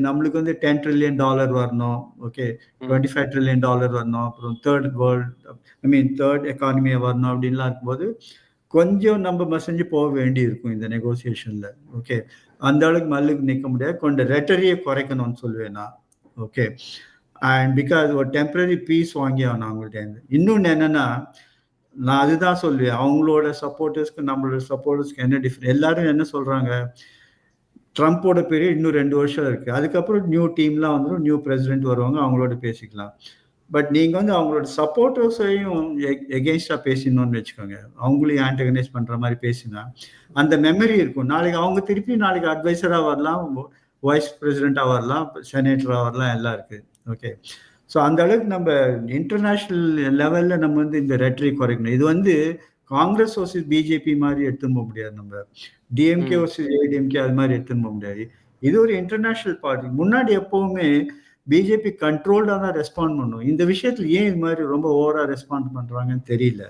நம்மளுக்கு வந்து $10 trillion வரணும், ஓகே, $25 trillion வரணும், அப்புறம் தேர்ட் எக்கானமியா வரணும் அப்படின்லாம் இருக்கும்போது கொஞ்சம் நம்ம மசஞ்சு போக வேண்டி இருக்கும் இந்த நெகோசியேஷன்ல. ஓகே, அந்த அளவுக்கு மல்லுக்கு நிற்க முடியாது. கொஞ்சம் ரெட்டரியை குறைக்கணும்னு சொல்லுவேன் நான். ஓகே, அண்ட் பிகாஸ் ஒரு டெம்பரரி பீஸ் வாங்கி ஆகணும் அவங்கள்ட்ட இருந்து. இன்னொன்று என்னன்னா, நான் அதுதான் சொல்லுவேன், அவங்களோட சப்போர்ட்டர்ஸ்க்கு நம்மளோட சப்போர்ட்டர்ஸ்க்கு என்ன டிஃபரெண்ட். எல்லாரும் என்ன சொல்றாங்க, ட்ரம்ப்போட பீரியட் இன்னும் 2 வருஷம் இருக்கு, அதுக்கப்புறம் நியூ டீம்லாம் வந்துடும், நியூ பிரசிடென்ட் வருவாங்க, அவங்களோட பேசிக்கலாம். பட் நீங்க வந்து அவங்களோட சப்போர்ட்டர்ஸையும் எகெயின்ஸ்டா பேசணும்னு வச்சுக்கோங்க, அவங்களையும் ஆன்டகனைஸ் பண்ற மாதிரி பேசினா அந்த மெமரி இருக்கும். நாளைக்கு அவங்க திருப்பி நாளைக்கு அட்வைசரா வரலாம், வைஸ் பிரசிடென்டா வரலாம், செனேட்டரா வரலாம், எல்லாம் இருக்கு. ஓகே, ஸோ அந்த அளவுக்கு நம்ம இன்டர்நேஷனல் லெவல்ல நம்ம வந்து இந்த ரெட்டரி குறைக்கணும். இது வந்து காங்கிரஸ் வர்சஸ் பிஜேபி மாதிரி எடுத்துன்னு போக முடியாது, நம்ம டிஎம்கே வர்சஸ் ஏடிஎம்கே அது மாதிரி எடுத்துன்னு போக முடியாது. இது ஒரு இன்டர்நேஷனல் பார்ட்டி. முன்னாடி எப்பவுமே பிஜேபி கண்ட்ரோல்டா தான் ரெஸ்பாண்ட் பண்ணும். இந்த விஷயத்துல ஏன் இது மாதிரி ரொம்ப ஓவரா ரெஸ்பாண்ட் பண்றாங்கன்னு தெரியல.